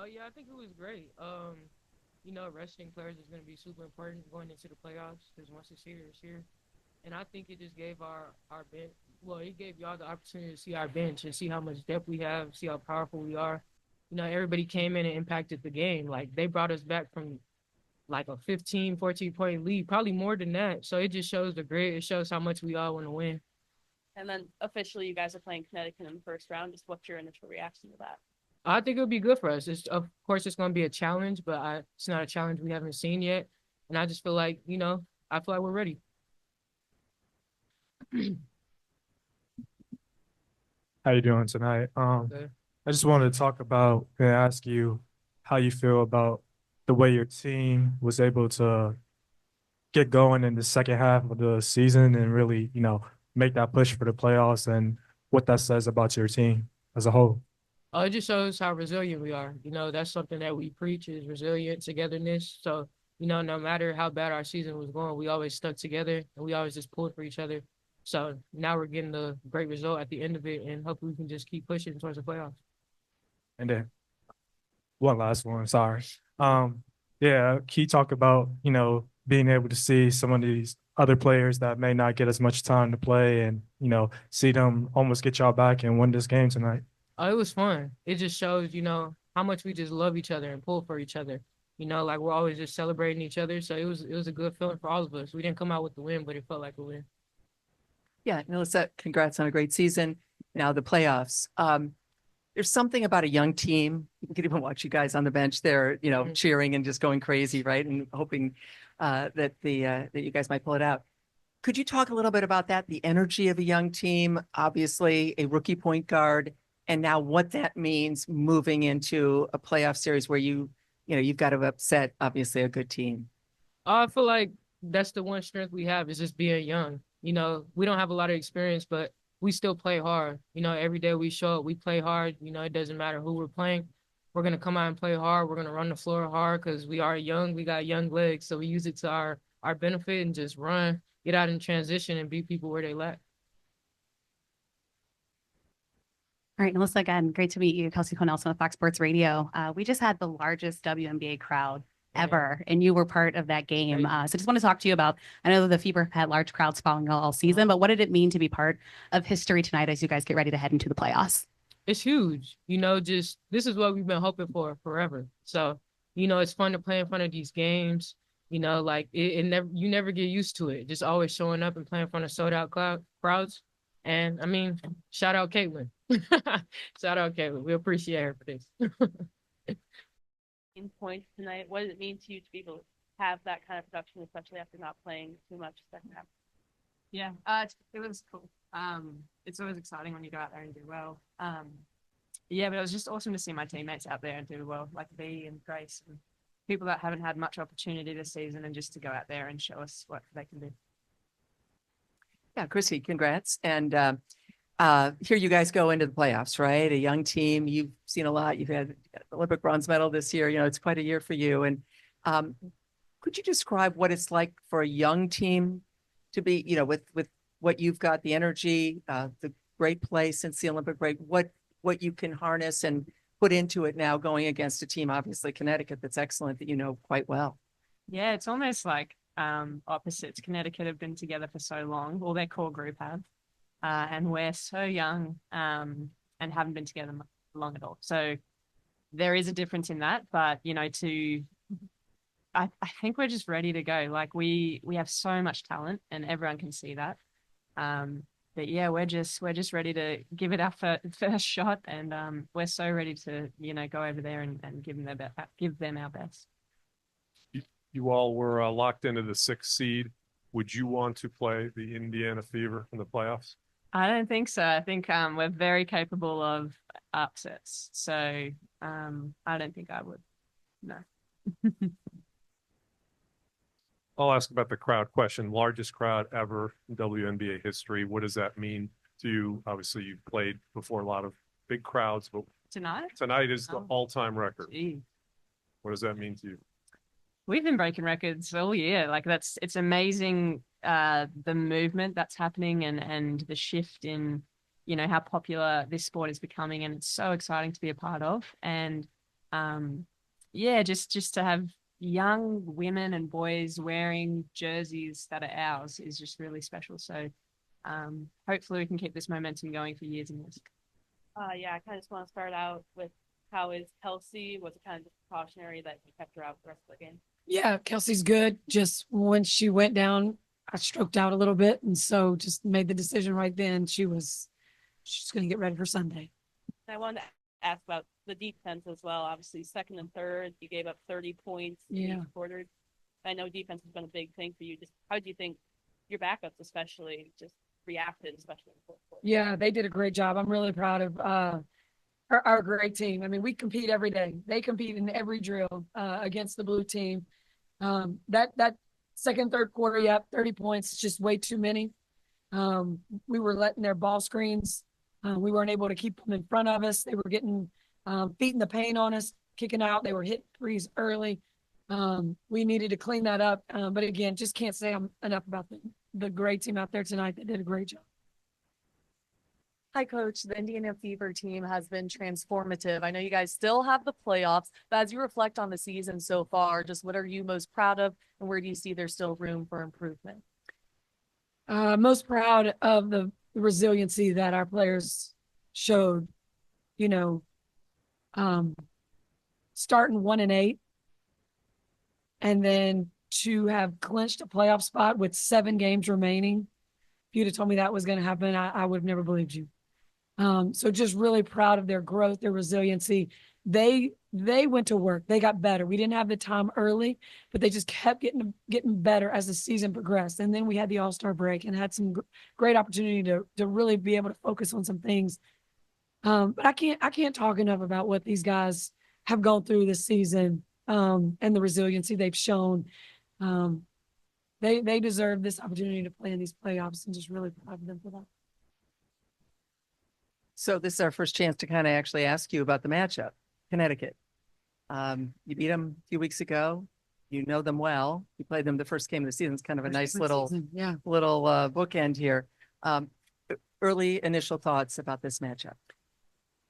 Oh yeah, I think it was great. Resting players is going to be super important going into the playoffs because once it's here. And I think it just gave our bench. Well, it gave y'all the opportunity to see our bench and see how much depth we have, see how powerful we are. Everybody came in and impacted the game. Like they brought us back from like a 15, 14 point lead, probably more than that. So it just shows the grit. It shows how much we all want to win. And then officially, you guys are playing Connecticut in the first round. Just what's your initial reaction to that? I think it'll be good for us. It's of course it's going to be a challenge, but it's not a challenge we haven't seen yet. And I just feel like I feel like we're ready. How you doing tonight? Okay. I just wanted to talk about and ask you how you feel about the way your team was able to get going in the second half of the season and really, make that push for the playoffs and what that says about your team as a whole. It just shows how resilient we are. That's something that we preach is resilience, togetherness. So, no matter how bad our season was going, we always stuck together and we always just pulled for each other. So now we're getting the great result at the end of it and hopefully we can just keep pushing towards the playoffs. And then one last one, sorry. Yeah, can you talk about, being able to see some of these other players that may not get as much time to play and, see them almost get y'all back and win this game tonight? It was fun. It just shows, how much we just love each other and pull for each other. Like we're always just celebrating each other. So it was a good feeling for all of us. We didn't come out with the win, but it felt like a win. Yeah, NaLyssa, congrats on a great season. Now the playoffs. There's something about a young team. You can even watch you guys on the bench there, cheering and just going crazy, right? And hoping that you guys might pull it out. Could you talk a little bit about that? The energy of a young team, obviously a rookie point guard, and now what that means moving into a playoff series where you've got to upset obviously a good team. I feel like that's the one strength we have is just being young. We don't have a lot of experience, but we still play hard. Every day we show up, we play hard. It doesn't matter who we're playing. We're gonna come out and play hard. We're gonna run the floor hard because we are young. We got young legs, so we use it to our benefit and just run, get out in transition, and beat people where they lack. All right, NaLyssa, again, great to meet you. Kelsey Cornelson with Fox Sports Radio. We just had the largest WNBA crowd ever, and you were part of that game. So just want to talk to you about, I know that the Fever had large crowds following all season, but what did it mean to be part of history tonight as you guys get ready to head into the playoffs? It's huge. Just this is what we've been hoping for forever. So, it's fun to play in front of these games. Like it never you never get used to it. Just always showing up and playing in front of sold out crowds. And I mean, shout out Caitlin. Shout out Caitlin. We appreciate her for this. In points tonight, what does it mean to you to be able to have that kind of production, especially after not playing too much second half? Yeah, it was cool. It's always exciting when you go out there and do well. Yeah, but it was just awesome to see my teammates out there and do well, like V and Grace and people that haven't had much opportunity this season, and just to go out there and show us what they can do. Yeah, Christy, congrats. And here you guys go into the playoffs, right? A young team. You've seen a lot. You've had Olympic bronze medal this year. It's quite a year for you. And could you describe what it's like for a young team to be, with what you've got, the energy, the great play since the Olympic break, what you can harness and put into it now going against a team, obviously Connecticut, that's excellent, that you know quite well. Yeah, it's almost like opposites. Connecticut have been together for so long, well, their core group have, and we're so young and haven't been together long at all. So there is a difference in that, but I think we're just ready to go. Like we have so much talent, and everyone can see that. But yeah, we're just ready to give it our first shot, and we're so ready to go over there and give them our best. You all were locked into the 6th seed. Would you want to play the Indiana Fever in the playoffs? I don't think so. I think we're very capable of upsets. So I don't think I would. No. I'll ask about the crowd question. Largest crowd ever in WNBA history. What does that mean to you? Obviously, you've played before a lot of big crowds, but tonight is the all-time record. Gee. What does that mean to you? We've been breaking records all year. Like it's amazing the movement that's happening and the shift in how popular this sport is becoming, and it's so exciting to be a part of. And Yeah, just to have young women and boys wearing jerseys that are ours is just really special. So hopefully we can keep this momentum going for years and years. Yeah, I kind of just want to start out with how is Kelsey? Was it kind of just precautionary that you kept her out the rest of the game? Yeah, Kelsey's good. Just when she went down, I stroked out a little bit, and so just made the decision right then. She's going to get ready for Sunday. I wanted to ask about the defense as well. Obviously, second and third, you gave up 30 points in each quarter. I know defense has been a big thing for you. Just how do you think your backups, especially, just reacted, especially in the fourth quarter? Yeah, they did a great job. I'm really proud of our great team. I mean, we compete every day. They compete in every drill against the blue team. That second, third quarter, 30 points, just way too many. We were letting their ball screens. We weren't able to keep them in front of us. They were getting feet in the paint on us, kicking out. They were hitting threes early. We needed to clean that up. But again, just can't say enough about the great team out there tonight that did a great job. Hi, Coach. The Indiana Fever team has been transformative. I know you guys still have the playoffs, but as you reflect on the season so far, just what are you most proud of, and where do you see there's still room for improvement? Most proud of the resiliency that our players showed. You know, starting 1-8, and then to have clinched a playoff spot with 7 games remaining. If you'd have told me that was going to happen, I would have never believed you. So just really proud of their growth, their resiliency. They went to work. They got better. We didn't have the time early, but they just kept getting better as the season progressed. And then we had the All-Star break and had some great opportunity to really be able to focus on some things. But I can't talk enough about what these guys have gone through this season, and the resiliency they've shown. They deserve this opportunity to play in these playoffs, and just really proud of them for that. So this is our first chance to kind of actually ask you about the matchup, Connecticut. You beat them a few weeks ago. You know them well. You played them the first game of the season. It's kind of a nice little bookend here. Early initial thoughts about this matchup.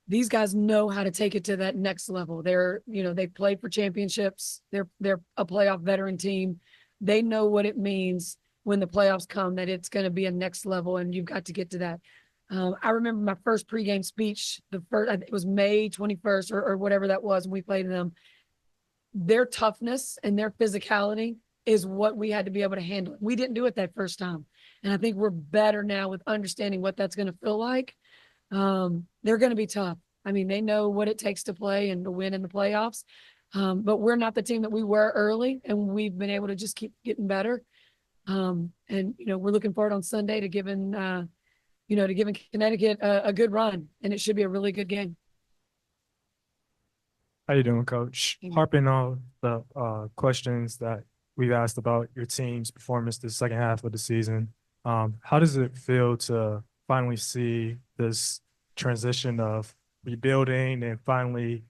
These guys know how to take it to that next level. They played for championships. They're a playoff veteran team. They know what it means when the playoffs come, that it's going to be a next level, and you've got to get to that. I remember my first pregame speech, it was May 21st or whatever that was, when we played them. Their toughness and their physicality is what we had to be able to handle. We didn't do it that first time. And I think we're better now with understanding what that's going to feel like. They're going to be tough. I mean, they know what it takes to play and to win in the playoffs. But we're not the team that we were early, and we've been able to just keep getting better. And, we're looking forward on Sunday to giving Connecticut a good run, and it should be a really good game. How you doing, Coach? Harping on the questions that we've asked about your team's performance the second half of the season, how does it feel to finally see this transition of rebuilding and finally,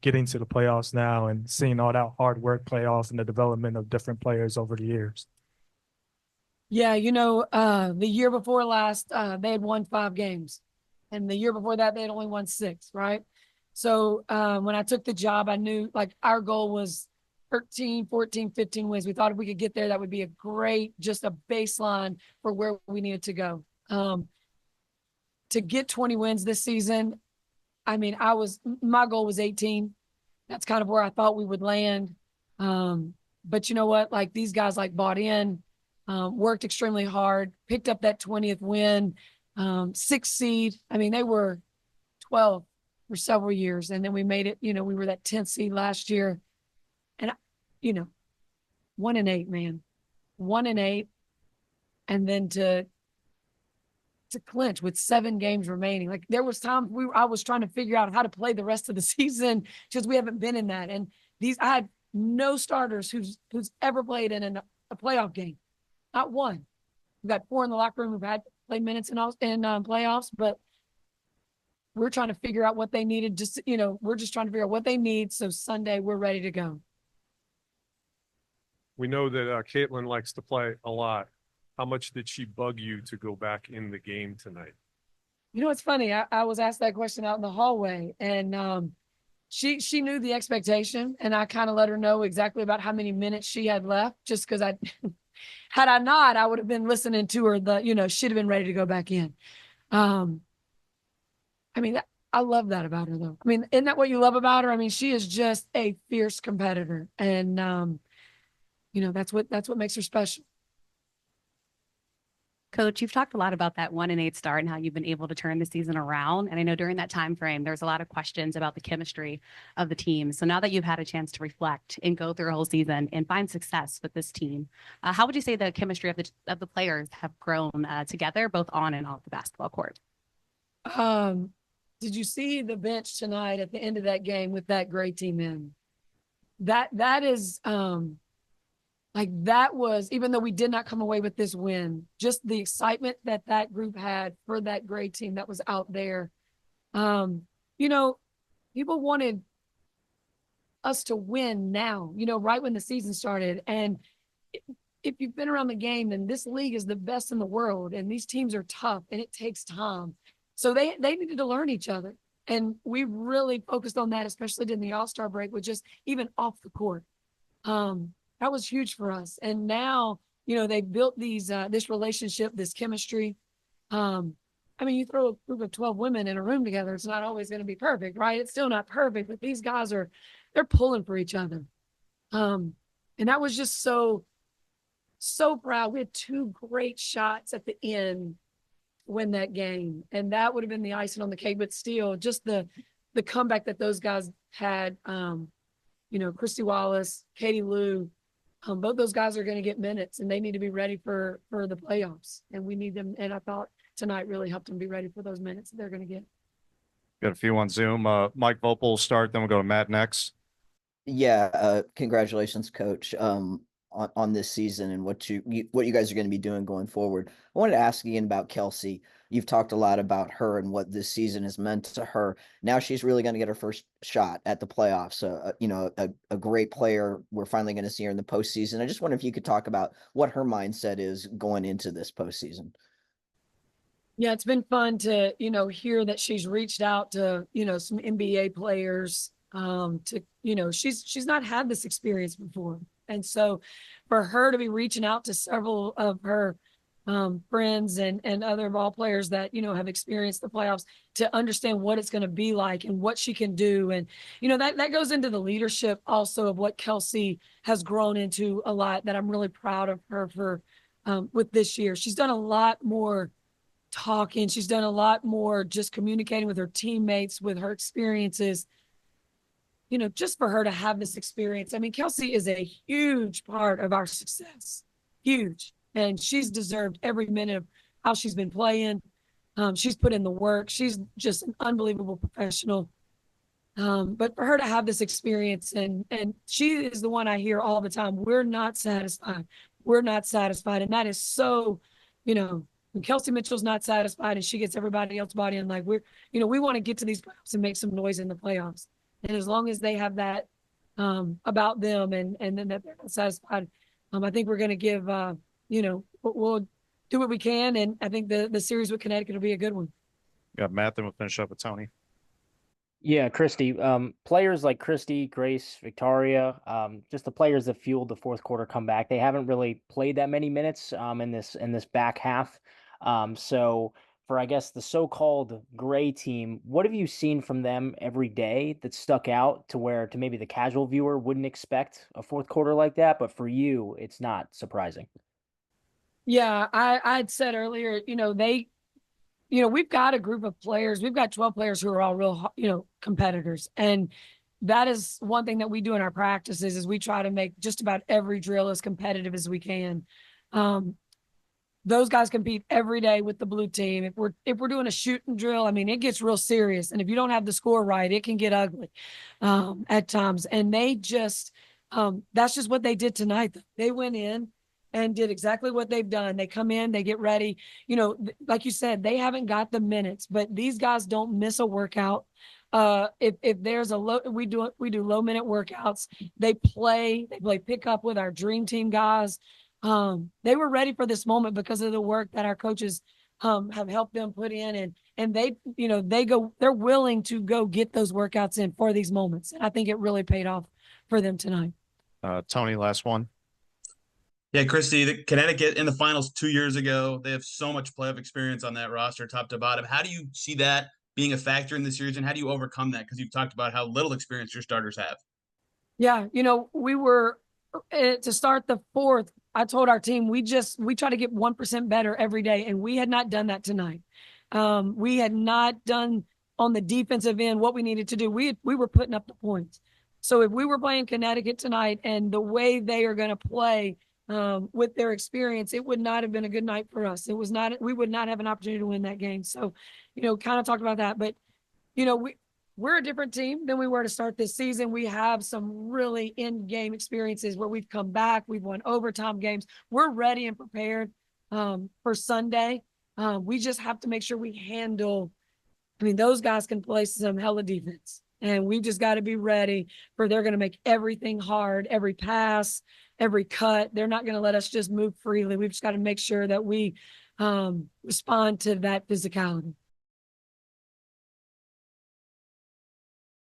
getting to the playoffs now and seeing all that hard work play off in the development of different players over the years? Yeah, the year before last, they had won 5 games. And the year before that, they had only won 6, right? So when I took the job, I knew our goal was 13, 14, 15 wins. We thought if we could get there, that would be just a baseline for where we needed to go. To get 20 wins this season, I mean, my goal was 18. That's kind of where I thought we would land. But you know what? These guys bought in. Worked extremely hard, picked up that 20th win, 6th seed. I mean, they were 12 for several years, and then we made it. We were that 10th seed last year, and 1-8, man, 1-8, and then to clinch with 7 games remaining. There was times I was trying to figure out how to play the rest of the season because we haven't been in that. And I had no starters who's ever played in a playoff game. Not one. We've got 4 in the locker room who've had played minutes in playoffs, but we're trying to figure out what they needed. We're just trying to figure out what they need. So Sunday we're ready to go. We know that Caitlin likes to play a lot. How much did she bug you to go back in the game tonight? It's funny. I was asked that question out in the hallway, and she knew the expectation, and I kind of let her know exactly about how many minutes she had left, just because had I not, I would have been listening to her, she'd have been ready to go back in. I mean, I love that about her, though. I mean, isn't that what you love about her? I mean, she is just a fierce competitor, and that's what makes her special. Coach, you've talked a lot about that 1-8 start and how you've been able to turn the season around. And I know during that time frame, there's a lot of questions about the chemistry of the team. So now that you've had a chance to reflect and go through a whole season and find success with this team, how would you say the chemistry of the players have grown together, both on and off the basketball court? Did you see the bench tonight at the end of that game with that great team in? That is that was, even though we did not come away with this win, just the excitement that group had for that great team that was out there. People wanted us to win now, right when the season started. And if you've been around the game, then this league is the best in the world, and these teams are tough and it takes time. So they needed to learn each other. And we really focused on that, especially during the All-Star break, with just even off the court. That was huge for us. And now, they built this relationship, this chemistry. You throw a group of 12 women in a room together, it's not always going to be perfect, right? It's still not perfect, but these guys they're pulling for each other. And that was just so proud. We had 2 great shots at the end to win that game. And that would have been the icing on the cake, but still just the comeback that those guys had, Kristy Wallace, Katie Lou, both those guys are going to get minutes, and they need to be ready for the playoffs. And we need them. And I thought tonight really helped them be ready for those minutes that they're going to get. Got a few on Zoom. Mike Vopel will start, then we'll go to Matt next. Yeah, congratulations, Coach, on this season and what you guys are going to be doing going forward. I wanted to ask again about Kelsey. You've talked a lot about her and what this season has meant to her. Now she's really going to get her first shot at the playoffs. A great player. We're finally going to see her in the postseason. I just wonder if you could talk about what her mindset is going into this postseason. Yeah, it's been fun to, hear that she's reached out to, some NBA players, she's not had this experience before. And so for her to be reaching out to several of her friends and other ball players that, have experienced the playoffs, to understand what it's going to be like and what she can do. And, that goes into the leadership also of what Kelsey has grown into a lot, that I'm really proud of her for with this year. She's done a lot more talking. She's done a lot more just communicating with her teammates, with her experiences, just for her to have this experience. I mean, Kelsey is a huge part of our success, huge. And she's deserved every minute of how she's been playing. She's put in the work. She's just an unbelievable professional. But for her to have this experience, and she is the one I hear all the time, we're not satisfied. We're not satisfied. And that is so, when Kelsey Mitchell's not satisfied and she gets everybody else bought in, like we want to get to these playoffs and make some noise in the playoffs. And as long as they have that about them and then that they're not satisfied, I think we're going to give, we'll do what we can. And I think the series with Connecticut will be a good one. Got Matt, then we'll finish up with Tony. Yeah, Christy. Players like Christy, Grace, Victoria, just the players that fueled the fourth quarter comeback, they haven't really played that many minutes in this back half. So for, I guess, the so-called gray team, what have you seen from them every day that stuck out to maybe the casual viewer wouldn't expect a fourth quarter like that, but for you, it's not surprising? Yeah, I'd said earlier, we've got a group of players. We've got 12 players who are all real, competitors. And that is one thing that we do in our practices is we try to make just about every drill as competitive as we can. Those guys compete every day with the blue team. If we're doing a shooting drill, I mean, it gets real serious. And if you don't have the score right, it can get ugly at times. And they just, that's just what they did tonight. They went in and did exactly what they've done. They come in, they get ready. Like you said, they haven't got the minutes, but these guys don't miss a workout. If there's a low, we do low minute workouts. They play pickup with our dream team guys. They were ready for this moment because of the work that our coaches have helped them put in, and they're willing to go get those workouts in for these moments. And I think it really paid off for them tonight. Tony, last one. Yeah, Christy, the Connecticut in the finals 2 years ago. They have so much playoff experience on that roster, top to bottom. How do you see that being a factor in the series, and how do you overcome that? Because you've talked about how little experience your starters have. Yeah, we were to start the fourth. I told our team we try to get 1% better every day, and we had not done that tonight. We had not done on the defensive end what we needed to do. We were putting up the points. So if we were playing Connecticut tonight and the way they are going to play with their experience, it would not have been a good night for us. We would not have an opportunity to win that game. So, kind of talked about that, but we're a different team than we were to start this season. We have some really in-game experiences where we've come back. We've won overtime games. We're ready and prepared for Sunday. We just have to make sure we handle. Those guys can play some hella defense, and we just got to be ready they're going to make everything hard, every pass, every cut. They're not going to let us just move freely. We've just got to make sure that we respond to that physicality.